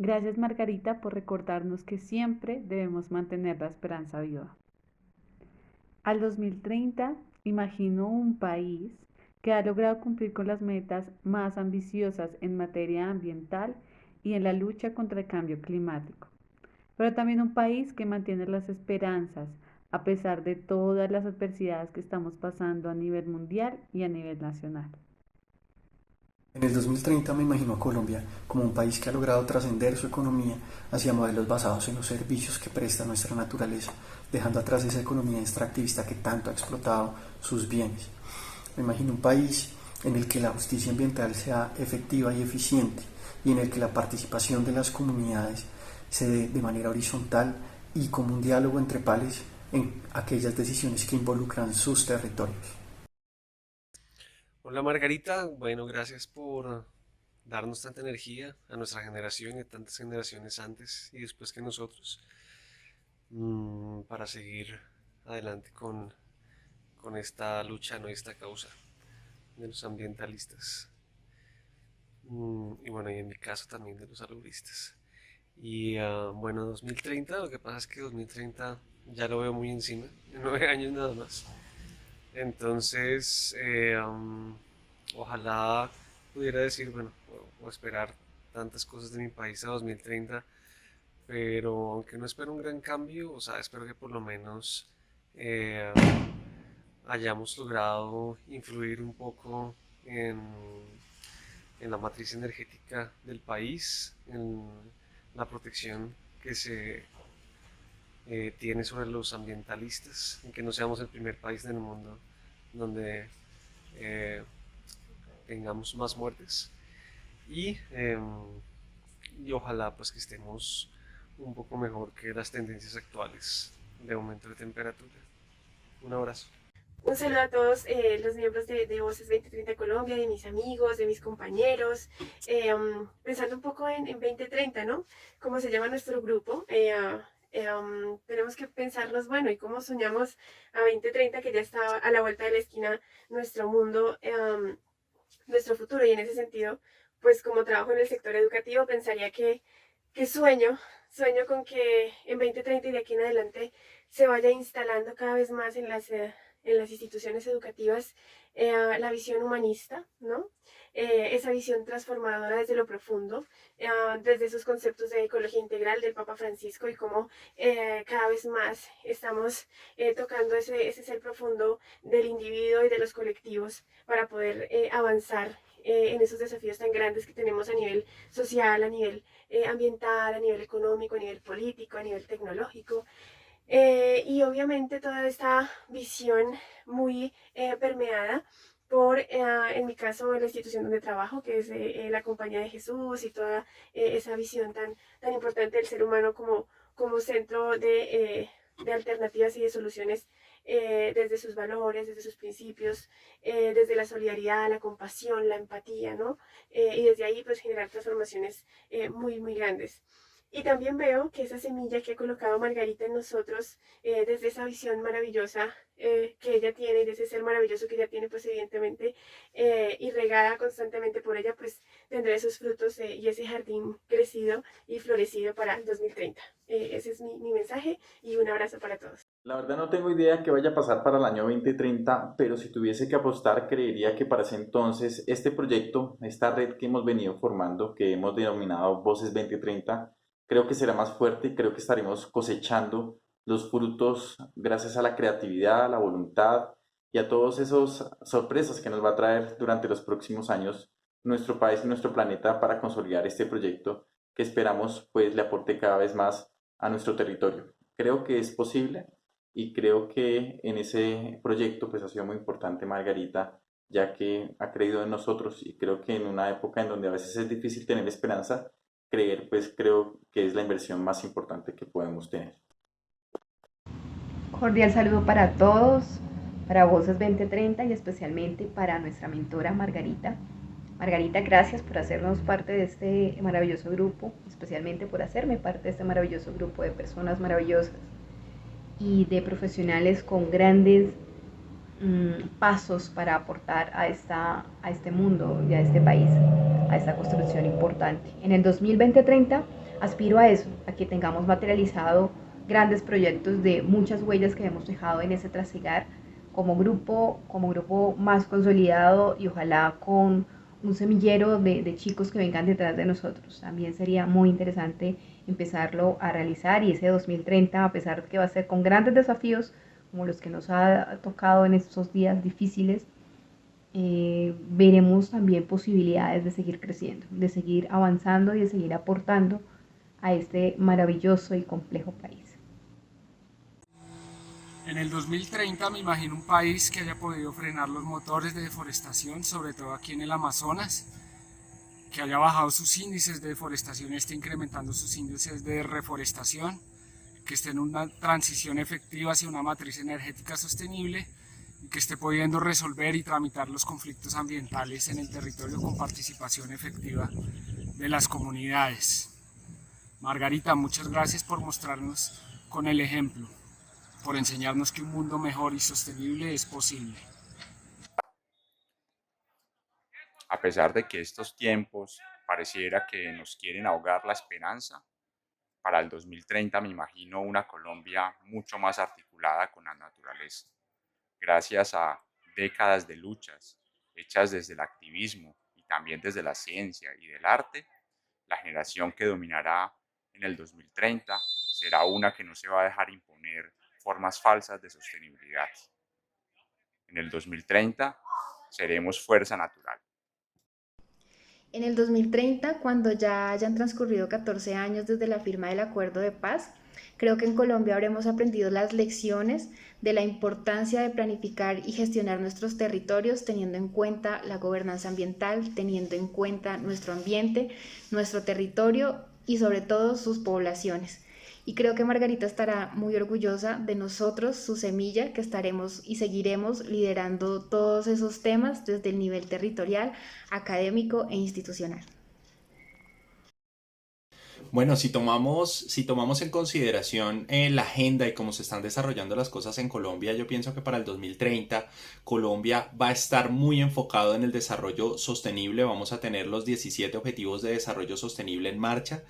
Gracias Margarita por recordarnos que siempre debemos mantener la esperanza viva. Al 2030, imagino un país que ha logrado cumplir con las metas más ambiciosas en materia ambiental y en la lucha contra el cambio climático, pero también un país que mantiene las esperanzas a pesar de todas las adversidades que estamos pasando a nivel mundial y a nivel nacional. En el 2030 me imagino a Colombia como un país que ha logrado trascender su economía hacia modelos basados en los servicios que presta nuestra naturaleza, dejando atrás esa economía extractivista que tanto ha explotado sus bienes. Me imagino un país en el que la justicia ambiental sea efectiva y eficiente y en el que la participación de las comunidades se dé de manera horizontal y como un diálogo entre pares en aquellas decisiones que involucran sus territorios. Hola Margarita, bueno, gracias por darnos tanta energía a nuestra generación y a tantas generaciones antes y después que nosotros para seguir adelante con esta lucha, no esta causa de los ambientalistas. Y bueno, y en mi caso también de los salubristas. Y bueno, 2030, lo que pasa es que 2030 ya lo veo muy encima, en 9 años nada más. Entonces, ojalá pudiera decir, bueno, o esperar tantas cosas de mi país a 2030, pero aunque no espero un gran cambio, o sea, espero que por lo menos eh, hayamos logrado influir un poco en la matriz energética del país, en la protección que se tiene sobre los ambientalistas, en que no seamos el primer país del mundo donde eh, tengamos más muertes y, eh, y ojalá pues que estemos un poco mejor que las tendencias actuales de aumento de temperatura. Un abrazo. Un saludo a todos los miembros de Voces 2030 Colombia, de mis amigos, de mis compañeros. Pensando un poco en 2030, ¿no? ¿Cómo se llama nuestro grupo? Tenemos que pensarnos, bueno, y cómo soñamos a 2030, que ya está a la vuelta de la esquina nuestro mundo, nuestro futuro. Y en ese sentido, pues como trabajo en el sector educativo, pensaría que sueño con que en 2030 y de aquí en adelante se vaya instalando cada vez más en las instituciones educativas la visión humanista, ¿no? Esa visión transformadora desde lo profundo, desde esos conceptos de ecología integral del Papa Francisco y cómo cada vez más estamos tocando ese ser profundo del individuo y de los colectivos para poder avanzar en esos desafíos tan grandes que tenemos a nivel social, a nivel ambiental, a nivel económico, a nivel político, a nivel tecnológico. Y obviamente toda esta visión muy permeada por, en mi caso, la institución donde trabajo, que es la Compañía de Jesús y toda esa visión tan importante del ser humano como centro de alternativas y de soluciones desde sus valores, desde sus principios, desde la solidaridad, la compasión, la empatía, ¿no? Y desde ahí pues generar transformaciones muy, muy grandes. Y también veo que esa semilla que ha colocado Margarita en nosotros, desde esa visión maravillosa que ella tiene y de ese ser maravilloso que ella tiene, pues evidentemente, y regada constantemente por ella, pues tendrá esos frutos y ese jardín crecido y florecido para el 2030. Ese es mi mensaje y un abrazo para todos. La verdad no tengo idea qué vaya a pasar para el año 2030, pero si tuviese que apostar, creería que para ese entonces este proyecto, esta red que hemos venido formando, que hemos denominado Voces 2030, creo que será más fuerte y creo que estaremos cosechando los frutos gracias a la creatividad, a la voluntad y a todas esas sorpresas que nos va a traer durante los próximos años nuestro país y nuestro planeta para consolidar este proyecto que esperamos pues le aporte cada vez más a nuestro territorio. Creo que es posible y creo que en ese proyecto pues ha sido muy importante Margarita, ya que ha creído en nosotros y creo que en una época en donde a veces es difícil tener esperanza, creer pues creo que es la inversión más importante que podemos tener. Cordial saludo para todos, para Voces 2030 y especialmente para nuestra mentora Margarita. Margarita, gracias por hacernos parte de este maravilloso grupo, especialmente por hacerme parte de este maravilloso grupo de personas maravillosas y de profesionales con grandes pasos para aportar a este mundo y a este país, a esta construcción importante. En el 2020-30 Aspiro a eso, a que tengamos materializado grandes proyectos de muchas huellas que hemos dejado en ese trasigar como grupo más consolidado y ojalá con un semillero de chicos que vengan detrás de nosotros. También sería muy interesante empezarlo a realizar y ese 2030, a pesar de que va a ser con grandes desafíos como los que nos ha tocado en estos días difíciles, veremos también posibilidades de seguir creciendo, de seguir avanzando y de seguir aportando a este maravilloso y complejo país. En el 2030 me imagino un país que haya podido frenar los motores de deforestación, sobre todo aquí en el Amazonas, que haya bajado sus índices de deforestación y esté incrementando sus índices de reforestación, que esté en una transición efectiva hacia una matriz energética sostenible y que esté pudiendo resolver y tramitar los conflictos ambientales en el territorio con participación efectiva de las comunidades. Margarita, muchas gracias por mostrarnos con el ejemplo, por enseñarnos que un mundo mejor y sostenible es posible. A pesar de que estos tiempos pareciera que nos quieren ahogar la esperanza, para el 2030 me imagino una Colombia mucho más articulada con la naturaleza. Gracias a décadas de luchas hechas desde el activismo y también desde la ciencia y del arte, la generación que dominará en el 2030 será una que no se va a dejar imponer formas falsas de sostenibilidad. En el 2030 seremos fuerza natural. En el 2030, cuando ya hayan transcurrido 14 años desde la firma del Acuerdo de Paz, creo que en Colombia habremos aprendido las lecciones de la importancia de planificar y gestionar nuestros territorios teniendo en cuenta la gobernanza ambiental, teniendo en cuenta nuestro ambiente, nuestro territorio y sobre todo sus poblaciones. Y creo que Margarita estará muy orgullosa de nosotros, su semilla, que estaremos y seguiremos liderando todos esos temas desde el nivel territorial, académico e institucional. Bueno, si tomamos en consideración la agenda y cómo se están desarrollando las cosas en Colombia, yo pienso que para el 2030 Colombia va a estar muy enfocado en el desarrollo sostenible. Vamos a tener los 17 Objetivos de Desarrollo Sostenible en marcha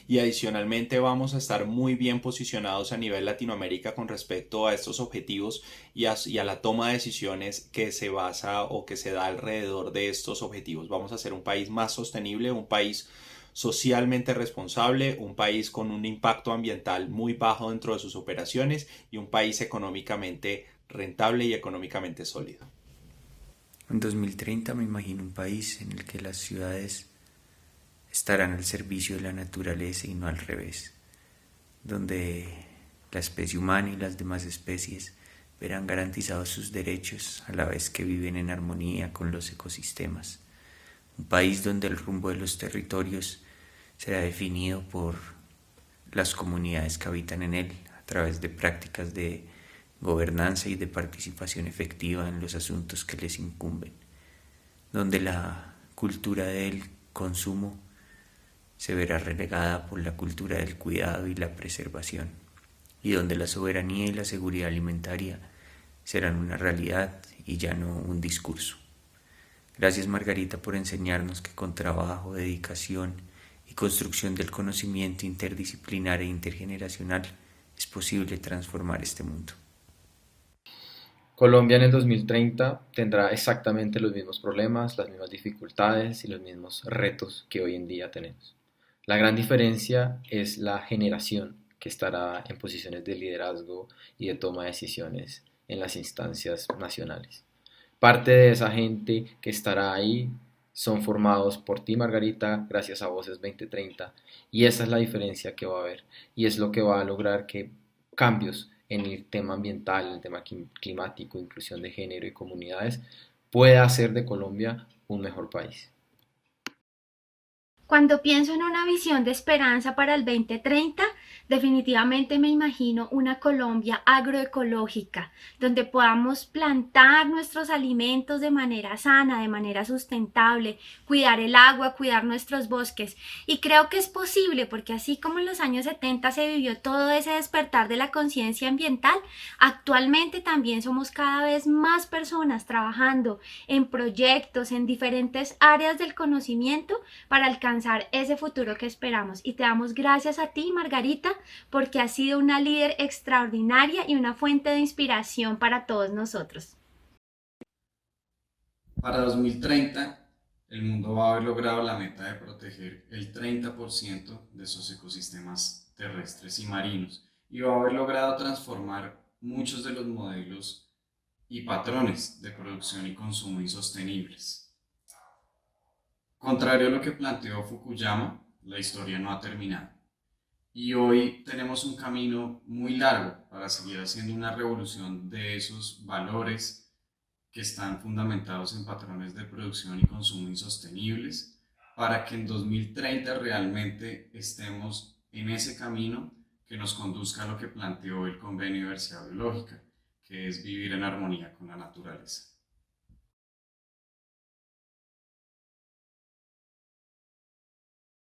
y adicionalmente vamos a estar muy bien posicionados a nivel Latinoamérica con respecto a estos objetivos y a la toma de decisiones que se basa o que se da alrededor de estos objetivos. Vamos a ser un país más sostenible, un país socialmente responsable, un país con un impacto ambiental muy bajo dentro de sus operaciones y un país económicamente rentable y económicamente sólido. En 2030 me imagino un país en el que las ciudades estarán al servicio de la naturaleza y no al revés, donde la especie humana y las demás especies verán garantizados sus derechos a la vez que viven en armonía con los ecosistemas. Un país donde el rumbo de los territorios será definido por las comunidades que habitan en él a través de prácticas de gobernanza y de participación efectiva en los asuntos que les incumben, donde la cultura del consumo se verá relegada por la cultura del cuidado y la preservación, y donde la soberanía y la seguridad alimentaria serán una realidad y ya no un discurso. Gracias, Margarita, por enseñarnos que con trabajo, dedicación y construcción del conocimiento interdisciplinar e intergeneracional es posible transformar este mundo. Colombia en el 2030 tendrá exactamente los mismos problemas, las mismas dificultades y los mismos retos que hoy en día tenemos. La gran diferencia es la generación que estará en posiciones de liderazgo y de toma de decisiones en las instancias nacionales. Parte de esa gente que estará ahí son formados por ti, Margarita, gracias a Voces 2030, y esa es la diferencia que va a haber, y es lo que va a lograr que cambios en el tema ambiental, el tema climático, inclusión de género y comunidades, pueda hacer de Colombia un mejor país. Cuando pienso en una visión de esperanza para el 2030, definitivamente me imagino una Colombia agroecológica, donde podamos plantar nuestros alimentos de manera sana, de manera sustentable, cuidar el agua, cuidar nuestros bosques. Y creo que es posible, porque así como en los años 70 se vivió todo ese despertar de la conciencia ambiental, actualmente también somos cada vez más personas trabajando en proyectos, en diferentes áreas del conocimiento para alcanzar ese futuro que esperamos. Y te damos gracias a ti, Margarita, porque has sido una líder extraordinaria y una fuente de inspiración para todos nosotros. Para 2030, el mundo va a haber logrado la meta de proteger el 30% de sus ecosistemas terrestres y marinos y va a haber logrado transformar muchos de los modelos y patrones de producción y consumo insostenibles. Contrario a lo que planteó Fukuyama, la historia no ha terminado. Y hoy tenemos un camino muy largo para seguir haciendo una revolución de esos valores que están fundamentados en patrones de producción y consumo insostenibles, para que en 2030 realmente estemos en ese camino que nos conduzca a lo que planteó el Convenio de Diversidad Biológica, que es vivir en armonía con la naturaleza.